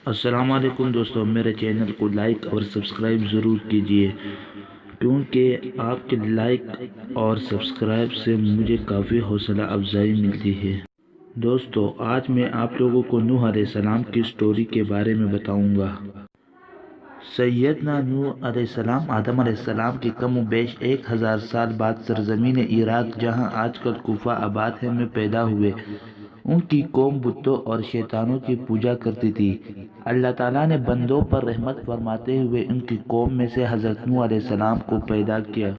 السلام علیکم دوستوں، میرے چینل کو لائک اور سبسکرائب ضرور کیجئے کیونکہ آپ کے لائک اور سبسکرائب سے مجھے کافی حوصلہ افزائی ملتی ہے۔ دوستو، آج میں آپ لوگوں کو نوح علیہ السلام کی سٹوری کے بارے میں بتاؤں گا۔ سیدنا نوح علیہ السلام آدم علیہ السلام کی کم و بیش 1000 سال بعد سرزمین عراق، جہاں آج کل کوفہ آباد ہے، میں پیدا ہوئے۔ ان کی قوم بتوں اور شیطانوں کی پوجا کرتی تھی۔ اللہ تعالیٰ نے بندوں پر رحمت فرماتے ہوئے ان کی قوم میں سے حضرت نوح علیہ السلام کو پیدا کیا۔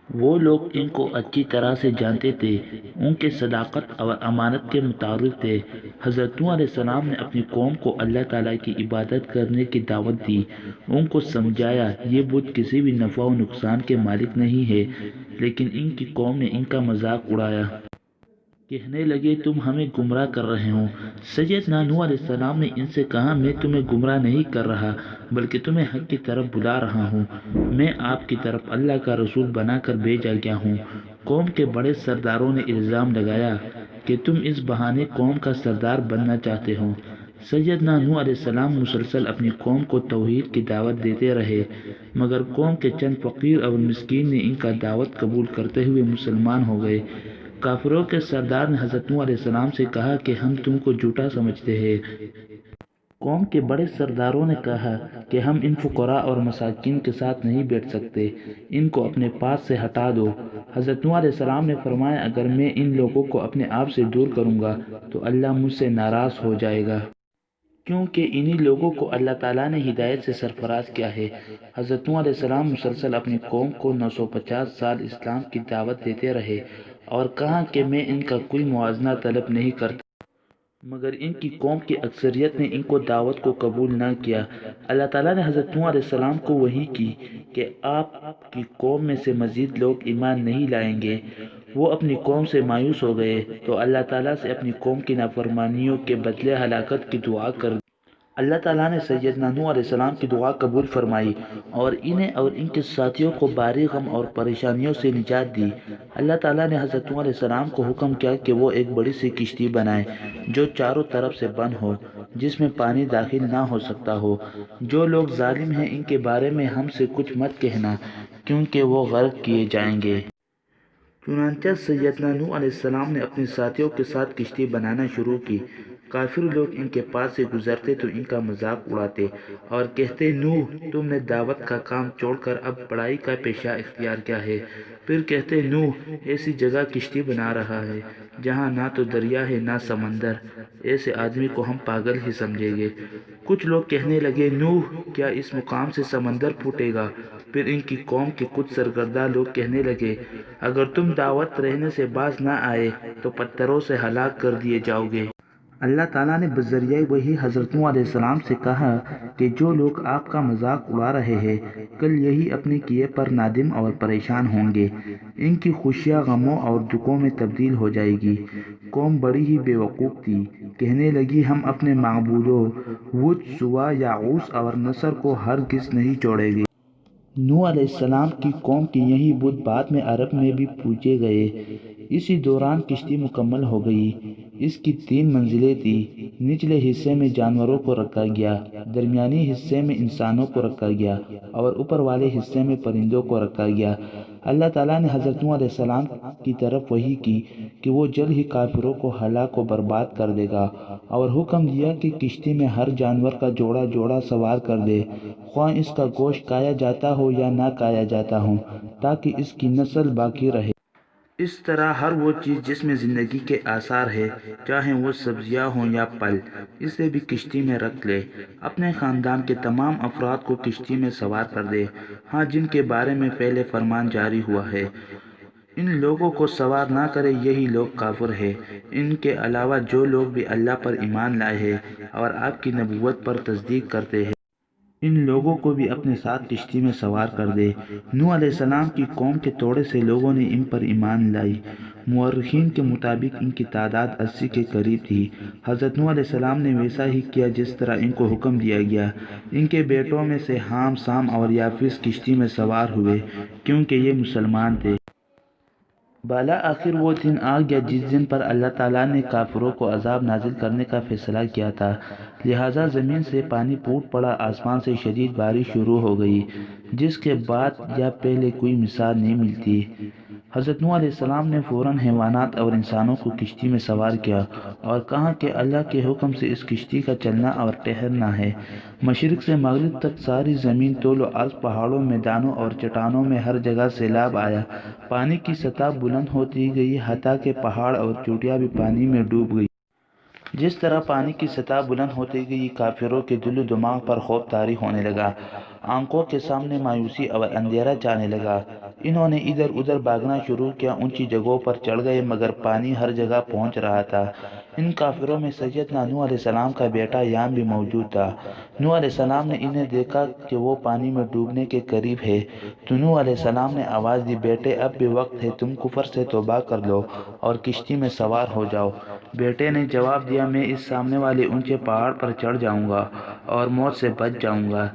وہ لوگ ان کو اچھی طرح سے جانتے تھے، ان کے صداقت اور امانت کے متعارف تھے۔ حضرت نوح علیہ السلام نے اپنی قوم کو اللہ تعالیٰ کی عبادت کرنے کی دعوت دی۔ ان کو سمجھایا یہ بت کسی بھی نفع و نقصان کے مالک نہیں ہے، لیکن ان کی قوم نے ان کا مذاق اڑایا۔ کہنے لگے تم ہمیں گمراہ کر رہے ہو۔ سیدنا نوح علیہ السلام نے ان سے کہا میں تمہیں گمراہ نہیں کر رہا، بلکہ تمہیں حق کی طرف بلا رہا ہوں۔ میں آپ کی طرف اللہ کا رسول بنا کر بھیجا گیا ہوں۔ قوم کے بڑے سرداروں نے الزام لگایا کہ تم اس بہانے قوم کا سردار بننا چاہتے ہو۔ سیدنا نوح علیہ السلام مسلسل اپنی قوم کو توحید کی دعوت دیتے رہے، مگر قوم کے چند فقیر اور مسکین نے ان کا دعوت قبول کرتے ہوئے مسلمان ہو گئے۔ کافروں کے سردار نے حضرت نوح علیہ السلام سے کہا کہ ہم تم کو جھوٹا سمجھتے ہیں۔ قوم کے بڑے سرداروں نے کہا کہ ہم ان فقراء اور مساکین کے ساتھ نہیں بیٹھ سکتے، ان کو اپنے پاس سے ہٹا دو۔ حضرت نوح علیہ السلام نے فرمایا اگر میں ان لوگوں کو اپنے آپ سے دور کروں گا تو اللہ مجھ سے ناراض ہو جائے گا، کیونکہ انہی لوگوں کو اللہ تعالیٰ نے ہدایت سے سرفراز کیا ہے۔ حضرت نوح علیہ السلام مسلسل اپنی قوم کو 950 سال اسلام کی دعوت دیتے رہے اور کہا کہ میں ان کا کوئی موازنہ طلب نہیں کرتا، مگر ان کی قوم کی اکثریت نے ان کو دعوت کو قبول نہ کیا۔ اللہ تعالیٰ نے حضرت نوح علیہ السلام کو وحی کی کہ آپ کی قوم میں سے مزید لوگ ایمان نہیں لائیں گے۔ وہ اپنی قوم سے مایوس ہو گئے تو اللہ تعالیٰ سے اپنی قوم کی نافرمانیوں کے بدلے ہلاکت کی دعا کر دی۔ اللہ تعالیٰ نے سیدنا نوح علیہ السلام کی دعا قبول فرمائی اور انہیں اور ان کے ساتھیوں کو بھاری غم اور پریشانیوں سے نجات دی۔ اللہ تعالیٰ نے حضرت نوح علیہ السلام کو حکم کیا کہ وہ ایک بڑی سی کشتی بنائیں جو چاروں طرف سے بند ہو، جس میں پانی داخل نہ ہو سکتا ہو۔ جو لوگ ظالم ہیں ان کے بارے میں ہم سے کچھ مت کہنا، کیونکہ وہ غرق کیے جائیں گے۔ چنانچہ سیدنا نوح علیہ السلام نے اپنے ساتھیوں کے ساتھ کشتی بنانا شروع کی۔ کافر لوگ ان کے پاس سے گزرتے تو ان کا مذاق اڑاتے اور کہتے نوح تم نے دعوت کا کام چھوڑ کر اب بڑائی کا پیشہ اختیار کیا ہے۔ پھر کہتے نوح ایسی جگہ کشتی بنا رہا ہے جہاں نہ تو دریا ہے نہ سمندر، ایسے آدمی کو ہم پاگل ہی سمجھیں گے۔ کچھ لوگ کہنے لگے نوح کیا اس مقام سے سمندر پھوٹے گا؟ پھر ان کی قوم کے کچھ سرگردہ لوگ کہنے لگے اگر تم دعوت رہنے سے باز نہ آئے تو پتھروں سے ہلاک کر دیے جاؤ گے۔ اللہ تعالیٰ نے بذریعہ وحی حضرت نوح علیہ السلام سے کہا کہ جو لوگ آپ کا مذاق اڑا رہے ہیں کل یہی اپنے کیے پر نادم اور پریشان ہوں گے۔ ان کی خوشیاں غموں اور دکھوں میں تبدیل ہو جائے گی۔ قوم بڑی ہی بے وقوف تھی، کہنے لگی ہم اپنے معبودوں وت، سوا، یعوث اور نصر کو ہرگز نہیں چھوڑیں گے۔ نوح علیہ السلام کی قوم کے یہی بت بعد میں عرب میں بھی پوجے گئے۔ اسی دوران کشتی مکمل ہو گئی۔ اس کی 3 منزلیں تھیں۔ نچلے حصے میں جانوروں کو رکھا گیا، درمیانی حصے میں انسانوں کو رکھا گیا اور اوپر والے حصے میں پرندوں کو رکھا گیا۔ اللہ تعالیٰ نے حضرت نوح علیہ السلام کی طرف وحی کی کہ وہ جلد ہی کافروں کو ہلاک و برباد کر دے گا اور حکم دیا کہ کشتی میں ہر جانور کا جوڑا جوڑا سوار کر دے، خواہ اس کا گوشت کھایا جاتا ہو یا نہ کھایا جاتا ہو، تاکہ اس کی نسل باقی رہے۔ اس طرح ہر وہ چیز جس میں زندگی کے آثار ہے، چاہے وہ سبزیاں ہوں یا پھل، اسے بھی کشتی میں رکھ لے۔ اپنے خاندان کے تمام افراد کو کشتی میں سوار کر دے، ہاں جن کے بارے میں پہلے فرمان جاری ہوا ہے۔ ان لوگوں کو سوار نہ کرے، یہی لوگ کافر ہیں۔ ان کے علاوہ جو لوگ بھی اللہ پر ایمان لائے ہیں اور آپ کی نبوت پر تصدیق کرتے ہیں، ان لوگوں کو بھی اپنے ساتھ کشتی میں سوار کر دے۔ نوح علیہ السلام کی قوم کے تھوڑے سے لوگوں نے ان پر ایمان لائی۔ مورخین کے مطابق ان کی تعداد 80 کے قریب تھی۔ حضرت نوح علیہ السلام نے ویسا ہی کیا جس طرح ان کو حکم دیا گیا۔ ان کے بیٹوں میں سے حام، سام اور یافس کشتی میں سوار ہوئے، کیونکہ یہ مسلمان تھے۔ بالا آخر وہ دن آ گیا جس دن پر اللہ تعالیٰ نے کافروں کو عذاب نازل کرنے کا فیصلہ کیا تھا، لہٰذا زمین سے پانی پھوٹ پڑا، آسمان سے شدید بارش شروع ہو گئی، جس کے بعد یا پہلے کوئی مثال نہیں ملتی۔ حضرت نوح علیہ السلام نے فوراً حیوانات اور انسانوں کو کشتی میں سوار کیا اور کہا کہ اللہ کے حکم سے اس کشتی کا چلنا اور ٹھہرنا ہے۔ مشرق سے مغرب تک ساری زمین طول و عرض، پہاڑوں، میدانوں اور چٹانوں میں ہر جگہ سیلاب آیا۔ پانی کی سطح بلند ہوتی گئی، حتیٰ کہ پہاڑ اور چوٹیاں بھی پانی میں ڈوب گئی۔ جس طرح پانی کی سطح بلند ہوتی گئی، کافروں کے دل و دماغ پر خوف طاری ہونے لگا، آنکھوں کے سامنے مایوسی اور اندھیرا چھانے لگا۔ انہوں نے ادھر ادھر بھاگنا شروع کیا، اونچی جگہوں پر چڑھ گئے مگر پانی ہر جگہ پہنچ رہا تھا۔ ان کافروں میں سیدنا نوح علیہ السلام کا بیٹا یام بھی موجود تھا۔ نوح علیہ السلام نے انہیں دیکھا کہ وہ پانی میں ڈوبنے کے قریب ہے تو نوح علیہ السلام نے آواز دی، بیٹے اب بھی وقت ہے، تم کفر سے توبہ کر لو اور کشتی میں سوار ہو جاؤ۔ بیٹے نے جواب دیا، میں اس سامنے والے اونچے پہاڑ پر چڑھ جاؤں گا اور موت سے بچ جاؤں گا۔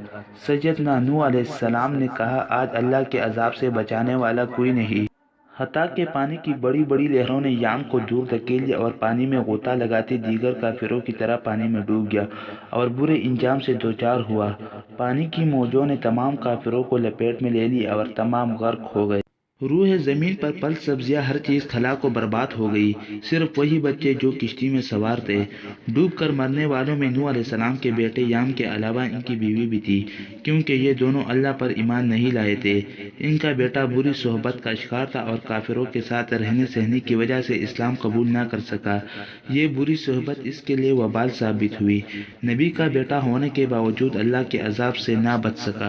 سیدنا نوح علیہ السلام نے کہا، آج اللہ کے عذاب سے بچانے والا کوئی نہیں۔ حتیٰ کہ پانی کی بڑی بڑی لہروں نے یام کو دور دھکیل دیا اور پانی میں غوطہ لگاتے دیگر کافروں کی طرح پانی میں ڈوب گیا اور برے انجام سے دوچار ہوا۔ پانی کی موجوں نے تمام کافروں کو لپیٹ میں لے لی اور تمام غرق ہو گئے۔ روح زمین پر پھل سبزیاں ہر چیز کھلا کو برباد ہو گئی، صرف وہی بچے جو کشتی میں سوار تھے۔ ڈوب کر مرنے والوں میں نوح علیہ السلام کے بیٹے یام کے علاوہ ان کی بیوی بھی تھی، کیونکہ یہ دونوں اللہ پر ایمان نہیں لائے تھے۔ ان کا بیٹا بری صحبت کا شکار تھا اور کافروں کے ساتھ رہنے سہنے کی وجہ سے اسلام قبول نہ کر سکا۔ یہ بری صحبت اس کے لیے وبال ثابت ہوئی۔ نبی کا بیٹا ہونے کے باوجود اللہ کے عذاب سے نہ بچ سکا۔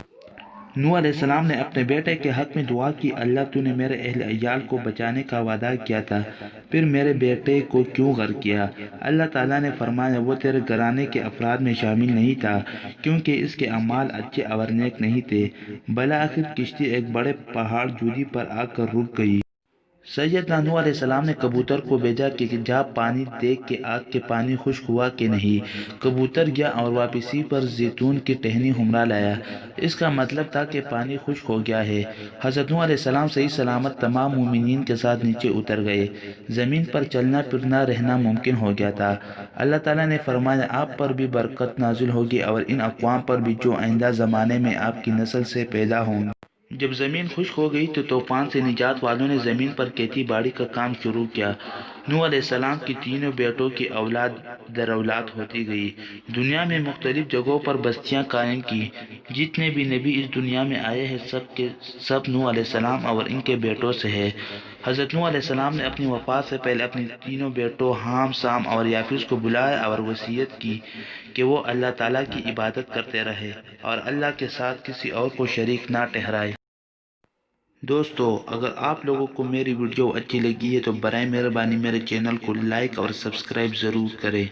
نوح علیہ السلام نے اپنے بیٹے کے حق میں دعا کی، اللہ تو نے میرے اہل عیال کو بچانے کا وعدہ کیا تھا، پھر میرے بیٹے کو کیوں غرق کیا؟ اللہ تعالیٰ نے فرمایا، وہ تیرے گھرانے کے افراد میں شامل نہیں تھا کیونکہ اس کے اعمال اچھے اور نیک نہیں تھے۔ بالآخر کشتی ایک بڑے پہاڑ جودی پر آ کر رک گئی۔ سیدنا نوح علیہ السلام نے کبوتر کو بھیجا کہ جا پانی دیکھ کہ آگ کے پانی خشک ہوا کہ نہیں۔ کبوتر گیا اور واپسی پر زیتون کی ٹہنی ہمراہ لایا۔ اس کا مطلب تھا کہ پانی خشک ہو گیا ہے۔ حضرت نوح علیہ السلام صحیح سلامت تمام مومنین کے ساتھ نیچے اتر گئے۔ زمین پر چلنا پھرنا رہنا ممکن ہو گیا تھا۔ اللہ تعالیٰ نے فرمایا، آپ پر بھی برکت نازل ہوگی اور ان اقوام پر بھی جو آئندہ زمانے میں آپ کی نسل سے پیدا ہوں گے۔ جب زمین خشک ہو گئی تو طوفان سے نجات والوں نے زمین پر کھیتی باڑی کا کام شروع کیا۔ نوح علیہ السلام کی تینوں بیٹوں کی اولاد در اولاد ہوتی گئی۔ دنیا میں مختلف جگہوں پر بستیاں قائم کی۔ جتنے بھی نبی اس دنیا میں آئے ہیں سب کے سب نوح علیہ السلام اور ان کے بیٹوں سے ہیں۔ حضرت نوح علیہ السلام نے اپنی وفات سے پہلے اپنے تینوں بیٹوں حام، سام اور یافس کو بلایا اور وصیت کی کہ وہ اللہ تعالیٰ کی عبادت کرتے رہے اور اللہ کے ساتھ کسی اور کو شریک نہ ٹھہرائے۔ دوستو، اگر آپ لوگوں کو میری ویڈیو اچھی لگی ہے تو برائے مہربانی میرے چینل کو لائک اور سبسکرائب ضرور کریں۔